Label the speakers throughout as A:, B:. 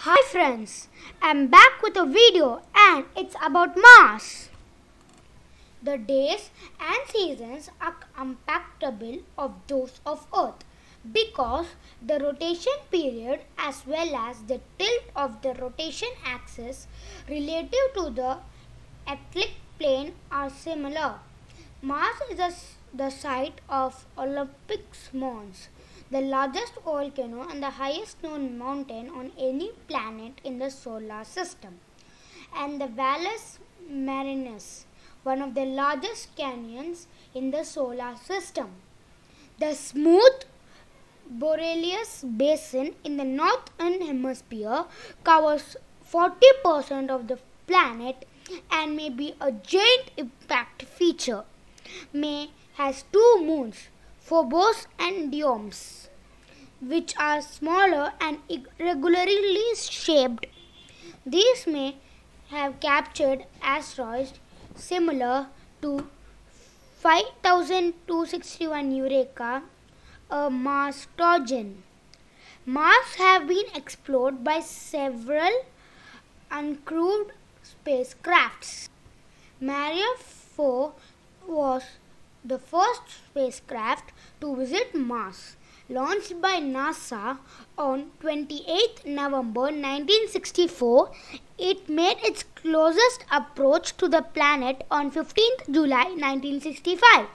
A: Hi friends, I'm back with a video and it's about Mars. The days and seasons are compatible of those of Earth because the rotation period as well as the tilt of the rotation axis relative to the ecliptic plane are similar. Mars is the site of Olympus Mons, the largest volcano and the highest known mountain on any planet in the solar system, and the Valles Marineris, one of the largest canyons in the solar system. The smooth Borealis Basin in the northern hemisphere covers 40% of the planet and may be a giant impact feature. May has two moons, Phobos and Deimos, which are smaller and irregularly shaped. These may have captured asteroids similar to 5261 Eureka, a Mars Trojan. Mars have been explored by several uncrewed spacecrafts. Maria 4 was the first spacecraft to visit Mars, launched by NASA on 28 November 1964. It made its closest approach to the planet on 15 July 1965.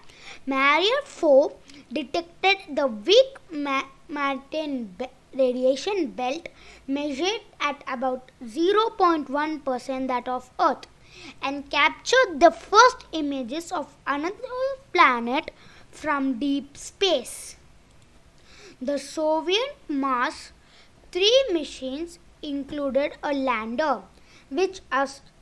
A: Maria 4 detected the weak Martian radiation belt measured at about 0.1% that of Earth, and captured the first images of another planet from deep space. The Soviet Mars 3 missions included a lander, which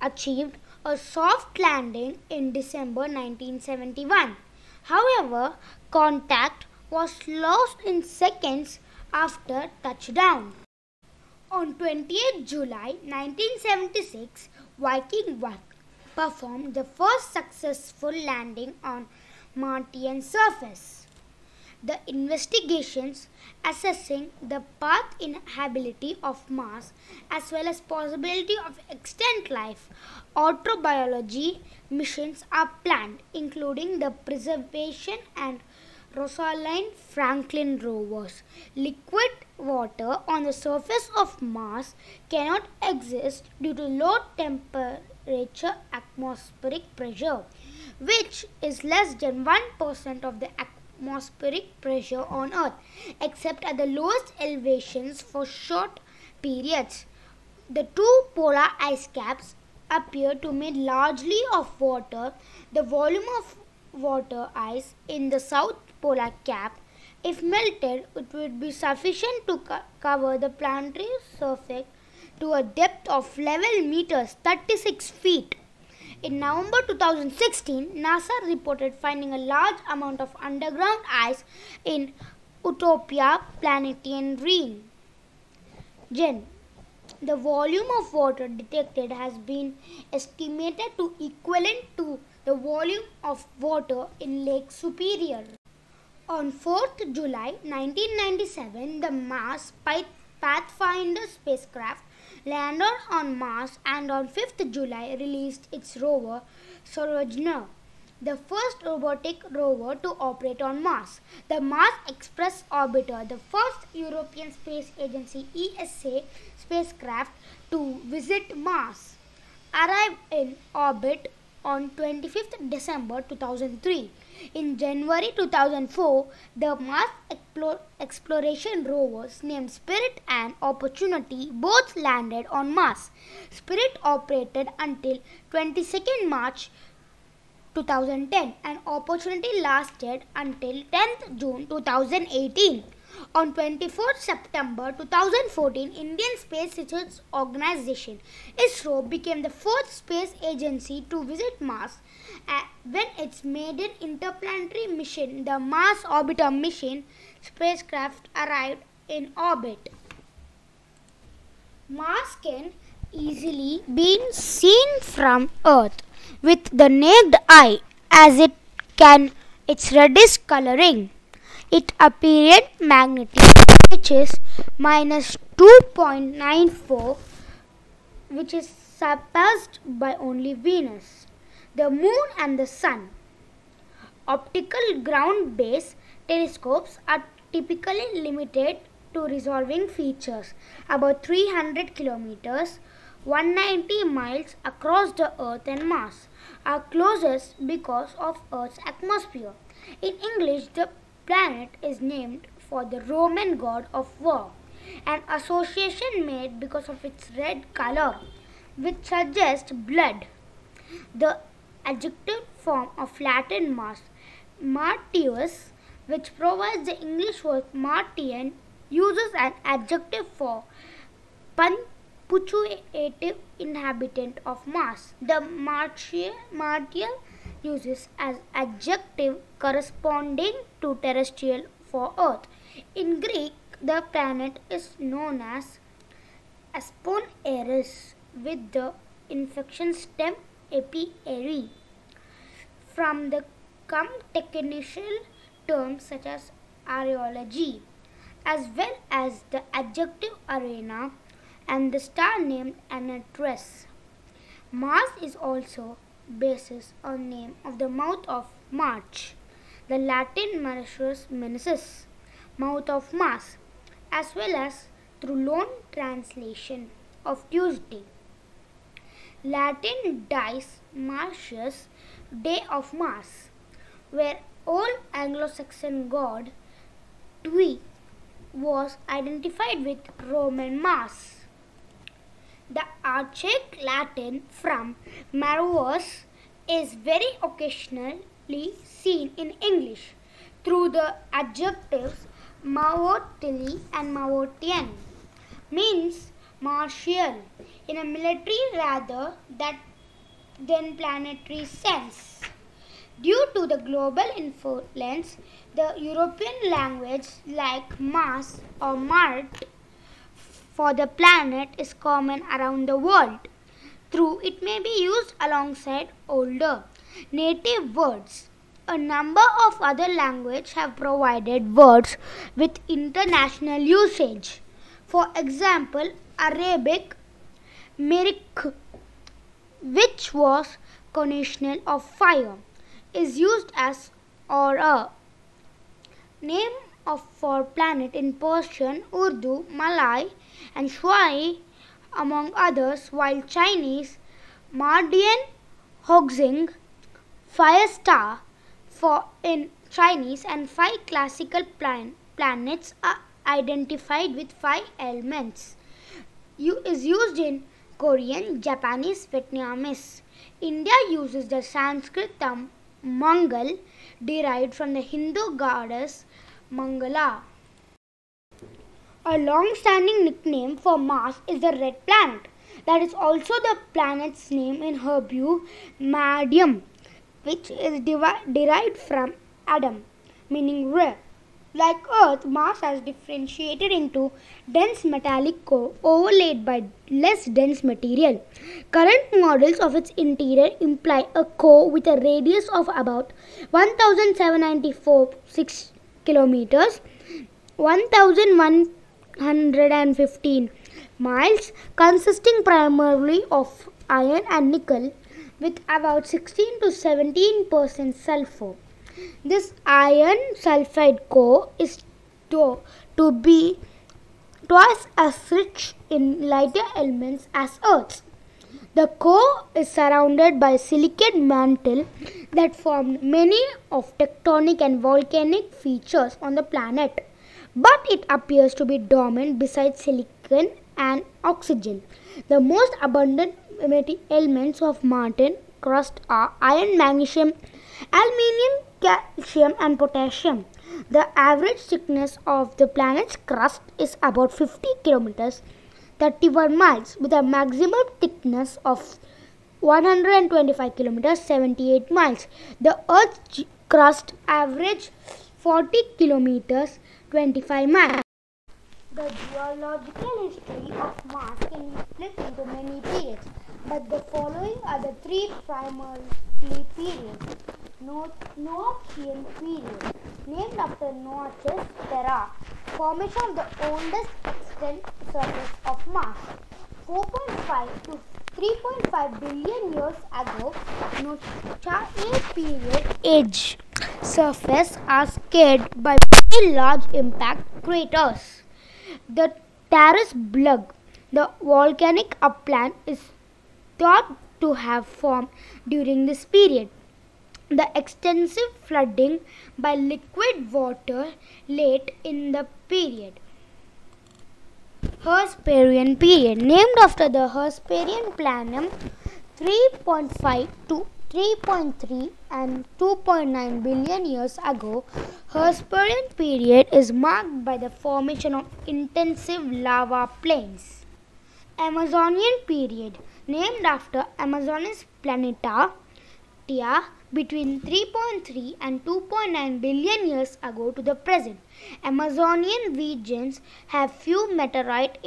A: achieved a soft landing in December 1971. However, contact was lost in seconds after touchdown. On 28 July 1976, Viking 1 performed the first successful landing on Martian surface. The investigations assessing the path inhabitability of Mars as well as possibility of extant life autobiology missions are planned, including the Preservation and Rosalind Franklin rovers. Liquid water on the surface of Mars cannot exist due to low temperature atmospheric pressure, which is less than 1% of the atmospheric pressure on Earth, except at the lowest elevations for short periods. The two polar ice caps appear to be made largely of water. The volume of water ice in the south polar cap, if melted, it would be sufficient to cover the planetary surface to a depth of 11 meters 36 feet. In November 2016, NASA reported finding a large amount of underground ice in Utopia Planetarium. The volume of water detected has been estimated to equivalent to the volume of water in Lake Superior. On 4th July 1997, the Mars Pathfinder spacecraft landed on Mars, and on 5th July released its rover Sojourner, the first robotic rover to operate on Mars. The Mars Express Orbiter, the first European Space Agency ESA spacecraft to visit Mars, arrived in orbit on 25th December 2003. In January 2004, the Mars exploration rovers named Spirit and Opportunity both landed on Mars. Spirit operated until 22nd March 2010 and Opportunity lasted until 10th June 2018. On 24th September 2014, Indian Space Research Organisation ISRO became the fourth space agency to visit Mars when its maiden interplanetary mission, the Mars Orbiter mission spacecraft, arrived in orbit. Mars can easily be seen from Earth with the naked eye as it can its reddish coloring. Its apparent magnitude, which is -2 2.94, which is surpassed by only Venus, the Moon and the Sun. Optical ground-based telescopes are typically limited to resolving features about 300 kilometers, 190 miles across the Earth and Mars, are closest because of Earth's atmosphere. In English, the planet is named for the Roman god of war, an association made because of its red color, which suggests blood. The adjective form of Latin Mars, Martius, which provides the English word Martian, uses an adjective for punctuative inhabitant of Mars. The Martial uses as adjective corresponding to terrestrial for Earth. In Greek, the planet is known as Aspon Eris with the inflection stem epi-eri. From the come technical terms such as areology, as well as the adjective arena and the star named Antares. Mars is also basis or name of the mouth of March, the Latin Martius Mensis, mouth of Mars, as well as through loan translation of Tuesday. Latin dies Martius, day of Mars, where old Anglo-Saxon god Twi was identified with Roman Mars. The archaic Latin from Marovus is very occasionally seen in English through the adjectives Mavotili and Mavotian, means martial in a military rather than planetary sense. Due to the global influence, the European language like Mars or Mart for the planet is common around the world. Though it may be used alongside older native words, a number of other languages have provided words with international usage. For example, Arabic Mirik, which was conditional of fire, is used as or a name for planet in Persian, Urdu, Malay and Shui among others, while Chinese Mardian Hoxing, fire star for in Chinese, and 5 classical planets are identified with 5 elements. Is used in Korean, Japanese, Vietnamese. India uses the Sanskrit term Mangal, derived from the Hindu goddess Mangala. A long-standing nickname for Mars is the Red Planet. That is also the planet's name in Hebrew, Madium, which is derived from Adam, meaning red. Like Earth, Mars has differentiated into dense metallic core overlaid by less dense material. Current models of its interior imply a core with a radius of about 1,794.6 kilometers, 1,115 miles, consisting primarily of iron and nickel, with about 16 to 17% sulfur. This iron sulfide core is to be twice as rich in lighter elements as Earth's. The core is surrounded by a silicate mantle that formed many of tectonic and volcanic features on the planet, but it appears to be dormant beside silicon and oxygen. The most abundant elements of Martian crust are iron, magnesium, aluminium, calcium and potassium. The average thickness of the planet's crust is about 50 kilometers, 31 miles, with a maximum thickness of 125 kilometers, 78 miles. The Earth's crust average 40 kilometers, 25 miles. The geological history of Mars can be split into many periods, but the following are the 3 primary periods. Noachian period, named after Noach's Terra, formation of the oldest extant surface of Mars. 4.5 to 3.5 billion years ago, Nochae period age surface are scarred by very large impact craters. The Taurus Plug, the volcanic upland, is thought to have formed during this period. The extensive flooding by liquid water late in the period. Hesperian period, named after the Hesperian Planum, 3.5 to 3.3 and 2.9 billion years ago. Hesperian period is marked by the formation of intensive lava plains. Amazonian period, named after Amazonis planeta, between 3.3 and 2.9 billion years ago to the present. Amazonian regions have few meteorite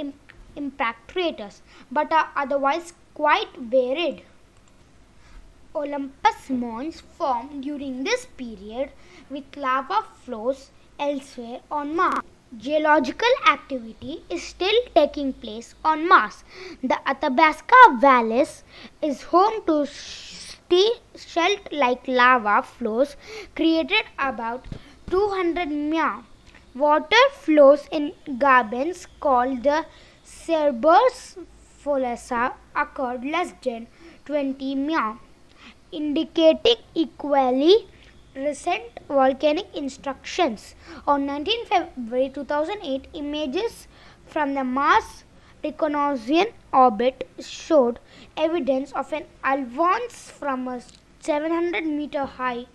A: impact craters but are otherwise quite varied. Olympus Mons formed during this period with lava flows elsewhere on Mars. Geological activity is still taking place on Mars. The Athabasca Valley is home to shelf-like lava flows created about 200 mya. Water flows in gardens called the Cerberus Fossa occurred less than 20 mya, indicating equally recent volcanic instructions. On 19 February 2008, images from the Mars Reconnaissance Orbit showed evidence of an avance from a 700-meter high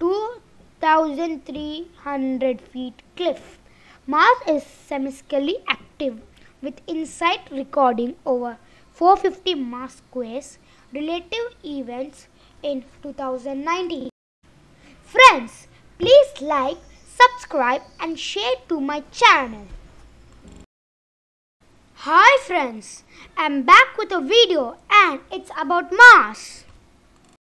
A: 2,300 feet cliff. Mars is seismically active, with InSight recording over 450 Mars quakes relative events in 2019. Friends, please like, subscribe and share to my channel. Hi friends, I'm back with a video and it's about Mars.